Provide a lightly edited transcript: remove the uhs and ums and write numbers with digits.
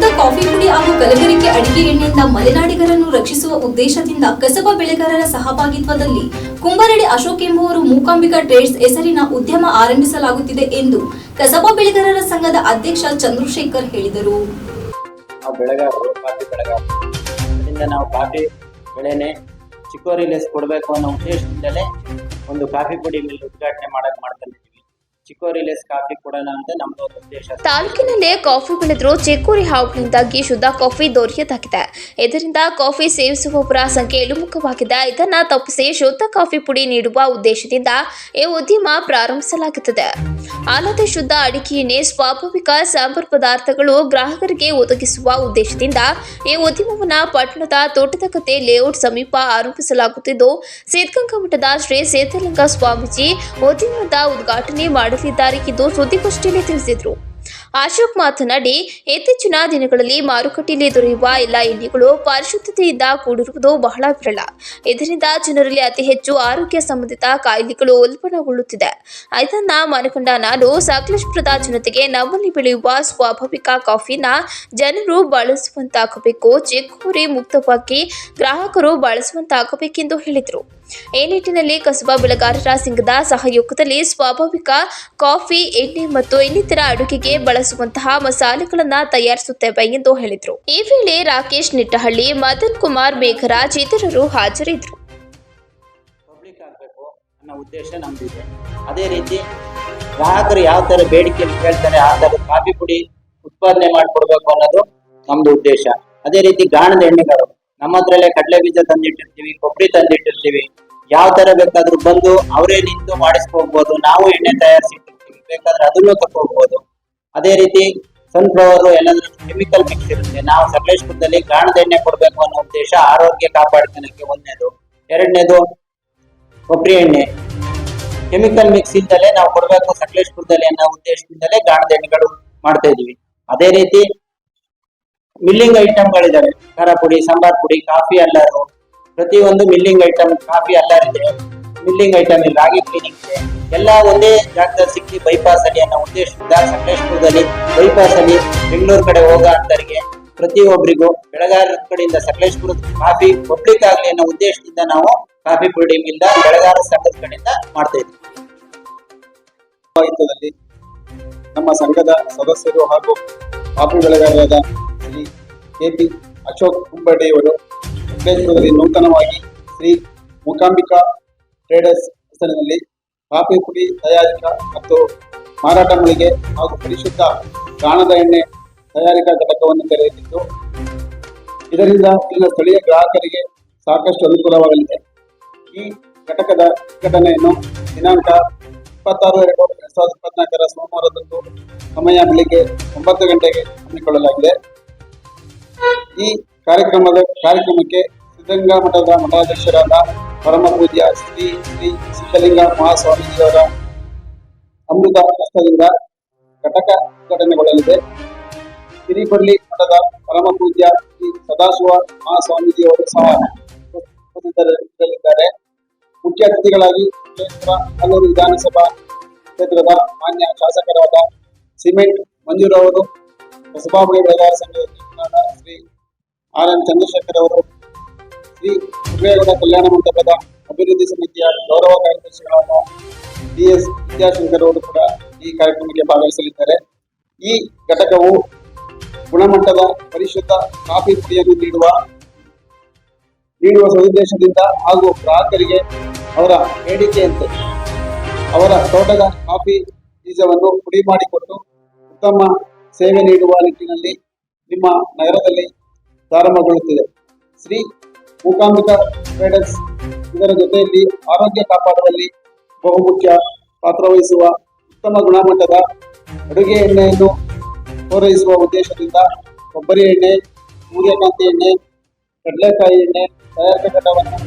ಶುದ್ಧ ಕಾಫಿ ಪುಡಿ ಹಾಗೂ ಕಲಬೆರಕೆ ಅಡಿಕೆ ಎಣ್ಣೆಯಿಂದ ಮಲೆನಾಡಿಗರನ್ನು ರಕ್ಷಿಸುವ ಉದ್ದೇಶದಿಂದ ಕಸಬಾ ಬೆಳೆಗಾರರ ಸಹಭಾಗಿತ್ವದಲ್ಲಿ ಕುಂಬಾರಡಿ ಅಶೋಕ್ ಎಂಬುವರು ಮೂಕಾಂಬಿಕಾ ಟ್ರೇಡ್ಸ್ ಹೆಸರಿನ ಉದ್ಯಮ ಆರಂಭಿಸಲಾಗುತ್ತಿದೆ ಎಂದು ಕಸಬಾ ಬೆಳೆಗಾರರ ಸಂಘದ ಅಧ್ಯಕ್ಷ ಚಂದ್ರಶೇಖರ್ ಹೇಳಿದರು. ನಾವು ಕಾಫಿ ಬೆಳೆನೆ ಚಿಕ್ಕೋರಿ ಲೆಸ್ ಕೊಡಬೇಕು ಅನ್ನೋ ಉದ್ದೇಶದಿಂದಲೇ ಒಂದು ಕಾಫಿ ಪುಡಿ ಮಿಲ್ ಉದ್ಘಾಟನೆ ಮಾಡ್ತಾ ಚಿಕ್ಕೋರಿ ಲೆಸ್ ಕಾಫಿ ಕೊಡೋಣ ಅಂತ ನಮ್ದು ಉದ್ದೇಶ. ತಾಲೂಕಿನಲ್ಲೇ ಕಾಫಿ ಬೆಳೆದರೂ ಚಿಕ್ಕೋರಿ ಹಾವಳಿಯಿಂದಾಗಿ ಶುದ್ಧ ಕಾಫಿ ದೊರೆಯದಾಗಿದೆ. ಇದರಿಂದ ಕಾಫಿ ಸೇವಿಸುವವರ ಸಂಖ್ಯೆ ಇಳಿಮುಖವಾಗಿದೆ. ಇದನ್ನು ತಪ್ಪಿಸಿ ಶುದ್ಧ ಕಾಫಿ ಪುಡಿ ನೀಡುವ ಉದ್ದೇಶದಿಂದ ಈ ಉದ್ಯಮ ಪ್ರಾರಂಭಿಸಲಾಗುತ್ತದೆ. ಅಲ್ಲದೆ ಶುದ್ಧ ಅಡಿಕೆ ಎಣ್ಣೆ, ಸ್ವಾಭಾವಿಕ ಸಾಂಬಾರ್ ಪದಾರ್ಥಗಳು ಗ್ರಾಹಕರಿಗೆ ಒದಗಿಸುವ ಉದ್ದೇಶದಿಂದ ಈ ಉದ್ಯಮವನ್ನು ಪಟ್ಟಣದ ತೋಟದಕತೆ ಲೇಔಟ್ ಸಮೀಪ ಆರಂಭಿಸಲಾಗುತ್ತಿದ್ದು, ಸಿದ್ಧಗಂಗಾ ಮಠದ ಶ್ರೀ ಸಿದ್ಧಲಿಂಗ ಸ್ವಾಮೀಜಿ ಉದ್ಯಮದ ಉದ್ಘಾಟನೆ ಮಾಡಲಿದ್ದಾರೆ ಎಂದು ಸುದ್ದಿಗೋಷ್ಠಿಯಲ್ಲಿ ತಿಳಿಸಿದರು. ಅಶೋಕ್ ಮಾತನಾಡಿ, ಇತ್ತೀಚಿನ ದಿನಗಳಲ್ಲಿ ಮಾರುಕಟ್ಟೆಯಲ್ಲಿ ದೊರೆಯುವ ಎಲ್ಲ ಎಣ್ಣೆಗಳು ಪರಿಶುದ್ಧತೆಯಿಂದ ಕೂಡಿರುವುದು ಬಹಳ ವಿರಳ. ಇದರಿಂದ ಜನರಲ್ಲಿ ಅತಿ ಹೆಚ್ಚು ಆರೋಗ್ಯ ಸಂಬಂಧಿತ ಕಾಯಿಲೆಗಳು ಉಲ್ಬಣಗೊಳ್ಳುತ್ತಿದೆ. ಇದನ್ನ ಮನಗಂಡ ನಾನು ಸಕಲೇಶಪುರದ ಜನತೆಗೆ ನಮ್ಮಲ್ಲಿ ಬೆಳೆಯುವ ಸ್ವಾಭಾವಿಕ ಕಾಫಿನ ಜನರು ಬಳಸುವಂತಾಗಬೇಕು, ಚಿಕ್ಕೋರಿ ಮುಕ್ತವಾಗಿ ಗ್ರಾಹಕರು ಬಳಸುವಂತಾಗಬೇಕೆಂದು ಹೇಳಿದರು. ಈ ನಿಟ್ಟಿನಲ್ಲಿ ಕಸಬಾ ಬೆಳೆಗಾರರ ಸಂಘದ ಸಹಯೋಗದಲ್ಲಿ ಸ್ವಾಭಾವಿಕ ಕಾಫಿ, ಎಣ್ಣೆ ಮತ್ತು ಇನ್ನಿತರ ಅಡುಗೆಗೆ ಬಳಸುವಂತಹ ಮಸಾಲೆಗಳನ್ನು ತಯಾರಿಸುತ್ತೇವೆ ಎಂದು ಹೇಳಿದರು. ಈ ವೇಳೆ ರಾಕೇಶ್ ನಿಟ್ಟಹಳ್ಳಿ, ಮದನ್ ಕುಮಾರ್ ಮೇಘರಾಜ್ ಇತರರು ಹಾಜರಿದ್ದರು. ಪಬ್ಲಿಕ್ ಆಗಬೇಕು ಅನ್ನೋ ಉದ್ದೇಶ ನಮ್ದಿದೆ. ಅದೇ ರೀತಿ ಗ್ರಾಹಕರು ಯಾವ ತರ ಬೇಡಿಕೆಯನ್ನು ಕೇಳ್ತಾರೆ ಆ ತರ ಕಾಫಿ ಪುಡಿ ಉತ್ಪಾದನೆ ಮಾಡಿಕೊಡ್ಬೇಕು ಅನ್ನೋದು ನಮ್ದು ಉದ್ದೇಶ. ಅದೇ ರೀತಿ ಗಾಣದ ಎಣ್ಣೆಗಳು ನಮ್ಮ ಹತ್ರಲ್ಲೇ ಕಡಲೆ ಬೀಜ ತಂದಿಟ್ಟಿರ್ತೀವಿ, ಕೊಬ್ಬರಿ ತಂದಿಟ್ಟಿರ್ತೀವಿ. ಯಾವ ತರ ಬೇಕಾದ್ರೂ ಬಂದು ಅವರೇ ನಿಂತು ಮಾಡಿಸ್ಕೋಬಹುದು. ನಾವು ಎಣ್ಣೆ ತಯಾರಿಸಿಟ್ಟಿರ್ತೀವಿ, ಬೇಕಾದ್ರೆ ಅದನ್ನು ತಗೋಬಹುದು. ಅದೇ ರೀತಿ ಸನ್ಫ್ಲವರ್ ಎಲ್ಲಾದ್ರೂ ಕೆಮಿಕಲ್ ಮಿಕ್ಸ್ ಇರುತ್ತೆ. ನಾವು ಸಕಲೇಶಪುರದಲ್ಲಿ ಗಾಣದ ಎಣ್ಣೆ ಕೊಡ್ಬೇಕು ಅನ್ನೋ ಉದ್ದೇಶ ಆರೋಗ್ಯ ಕಾಪಾಡ್ಕೊಳಕ್ಕೆ ಒಂದನೇದು. ಎರಡನೇದು ಕೊಬ್ಬರಿ ಎಣ್ಣೆ ಕೆಮಿಕಲ್ ಮಿಕ್ಸ್ ಇಲ್ದಲೇ ನಾವು ಕೊಡ್ಬೇಕು ಸಕಲೇಶಪುರದಲ್ಲಿ ಅನ್ನೋ ಉದ್ದೇಶದಿಂದಲೇ ಗಾಣದ ಎಣ್ಣೆಗಳು ಮಾಡ್ತಾ ಇದೀವಿ. ಅದೇ ರೀತಿ ಮಿಲ್ಲಿಂಗ್ ಐಟಮ್ಗಳಿದಾವೆ. ಖಾರ ಪುಡಿ, ಸಾಂಬಾರ್ ಪುಡಿ, ಕಾಫಿ ಅಲ್ಲಾರು, ಪ್ರತಿಯೊಂದು ಮಿಲ್ಲಿಂಗ್ ಐಟಮ್. ಕಾಫಿ ಅಲ್ಲಾರ್ ಇದೆ, ಮಿಲ್ಲಿಂಗ್ ಐಟಮ್ ಇಲ್ಲ, ರಾಗಿ ಕ್ಲೀನಿಂಗ್ ಇದೆ. ಎಲ್ಲ ಒಂದೇ ಜಾಗದಲ್ಲಿ ಸಿಕ್ಕಿ ಬೈಪಾಸ್ ಅಲ್ಲಿ ಅನ್ನೋ ಉದ್ದೇಶದಿಂದ ಸಕಲೇಶಪುರದಲ್ಲಿ ಬೈಪಾಸ್ ಅಲ್ಲಿ ಬೆಂಗಳೂರು ಕಡೆ ಹೋಗೋ ಅಂತರಿಗೆ ಪ್ರತಿಯೊಬ್ಬರಿಗೂ ಬೆಳೆಗಾರರ ಕಡೆಯಿಂದ ಸಕಲೇಶಪುರದ ಕಾಫಿ ಪಬ್ಲಿಕ್ ಆಗ್ಲಿ ಅನ್ನೋ ಉದ್ದೇಶದಿಂದ ನಾವು ಕಾಫಿ ಪುಡಿ ಮಿಲ್ ಬೆಳೆಗಾರರ ಸಂಘದ ಕಡೆಯಿಂದ ಮಾಡ್ತಾ ಇದ್ದೀವಿ. ನಮ್ಮ ಸಂಘದ ಸದಸ್ಯರು ಹಾಗೂ ಕಾಫಿ ಬೆಳೆಗಾರರಾದ ಶ್ರೀ ಕೆ.ಪಿ. ಅಶೋಕ್ ಕುಂಬಡಿಯವರು ಸಕಲೇಶಪುರದಲ್ಲಿ ನೂತನವಾಗಿ ಶ್ರೀ ಮೂಕಾಂಬಿಕಾ ಟ್ರೇಡರ್ಸ್ ಹೆಸರಿನಲ್ಲಿ ಕಾಫಿ ಪುಡಿ ತಯಾರಿಕಾ ಮತ್ತು ಮಾರಾಟ ಮಳಿಗೆ ಹಾಗೂ ಪರಿಶುದ್ಧ ಗಾಣದ ಎಣ್ಣೆ ತಯಾರಿಕಾ ಘಟಕವನ್ನು ತೆರೆದಿದ್ದು, ಇದರಿಂದ ಇಲ್ಲಿನ ಸ್ಥಳೀಯ ಗ್ರಾಹಕರಿಗೆ ಸಾಕಷ್ಟು ಅನುಕೂಲವಾಗಲಿದೆ. ಈ ಘಟಕದ ಉದ್ಘಾಟನೆಯನ್ನು ದಿನಾಂಕ 26/2/2024 ಸೋಮವಾರದಂದು ಸಮಯ ಬೆಳಿಗ್ಗೆ 9 ಗಂಟೆಗೆ ಹಮ್ಮಿಕೊಳ್ಳಲಾಗಿದೆ. ಈ ಕಾರ್ಯಕ್ರಮಕ್ಕೆ ಸಿದ್ಧಗಂಗಾ ಮಠದ ಮಠಾಧ್ಯಕ್ಷರಾದ ಪರಮ ಪೂಜ್ಯ ಶ್ರೀ ಶ್ರೀ ಸಿದ್ಧಲಿಂಗ ಮಹಾಸ್ವಾಮೀಜಿಯವರ ಅಮೃತ ಹಸ್ತದಿಂದ ಘಟಕ ಉದ್ಘಾಟನೆಗೊಳ್ಳಲಿದೆ. ಹಿರಿಬಳ್ಳಿ ಮಠದ ಪರಮ ಪೂಜ್ಯ ಶ್ರೀ ಸದಾಶಿವ ಮಹಾಸ್ವಾಮೀಜಿಯವರು ಸಹ ಉಪಸ್ಥಿತರಿರಲಿದ್ದಾರೆ. ಮುಖ್ಯ ಅತಿಥಿಗಳಾಗಿ ಕಲ್ಲೂರು ವಿಧಾನಸಭಾ ಕ್ಷೇತ್ರದ ಮಾನ್ಯ ಶಾಸಕರಾದ ಸಿಮೆಂಟ್ ಮಂಜೂರ್ ಅವರು, ಕಸಬಾ ಬೆಳೆಗಾರರ ಸಂಘದ ಶ್ರೀ ಆರ್.ಎನ್. ಚಂದ್ರಶೇಖರ್ ಅವರು, ಶ್ರೀ ಹುಬ್ಬೇಗೌಡ ಕಲ್ಯಾಣ ಮಂಟಪದ ಅಭಿವೃದ್ಧಿ ಸಮಿತಿಯ ಗೌರವ ಕಾರ್ಯದರ್ಶಿಗಳಾದ ಡಿ.ಎಸ್. ವಿದ್ಯಾಶಂಕರ್ ಅವರು ಕೂಡ ಈ ಕಾರ್ಯಕ್ರಮಕ್ಕೆ ಭಾಗವಹಿಸಲಿದ್ದಾರೆ. ಈ ಘಟಕವು ಗುಣಮಟ್ಟದ ಪರಿಶುದ್ಧ ಕಾಫಿ ಪುಡಿಯನ್ನು ನೀಡುವ ಸದುದ್ದೇಶದಿಂದ ಹಾಗೂ ಗ್ರಾಹಕರಿಗೆ ಅವರ ಬೇಡಿಕೆಯಂತೆ ಅವರ ತೋಟದ ಕಾಫಿ ಬೀಜವನ್ನು ಪುಡಿ ಮಾಡಿಕೊಟ್ಟು ಉತ್ತಮ ಸೇವೆ ನೀಡುವ ನಿಟ್ಟಿನಲ್ಲಿ ನಿಮ್ಮ ನಗರದಲ್ಲಿ ಪ್ರಾರಂಭಗೊಳ್ಳುತ್ತಿದೆ. ಶ್ರೀ ಮೂಕಾಂಬಿಕಾ ಟ್ರೇಡರ್ಸ್ ಇದರ ಜೊತೆಯಲ್ಲಿ ಆರೋಗ್ಯ ಕಾಪಾಡುವಲ್ಲಿ ಬಹುಮುಖ್ಯ ಪಾತ್ರ ವಹಿಸುವ ಉತ್ತಮ ಗುಣಮಟ್ಟದ ಅಡುಗೆ ಎಣ್ಣೆಯನ್ನು ಪೂರೈಸುವ ಉದ್ದೇಶದಿಂದ ಕೊಬ್ಬರಿ ಎಣ್ಣೆ, ಸೂರ್ಯಕಾಂತಿ ಎಣ್ಣೆ, ಕಡಲೆಕಾಯಿ ಎಣ್ಣೆ ತಯಾರಿಕಾ ಘಟಕವನ್ನು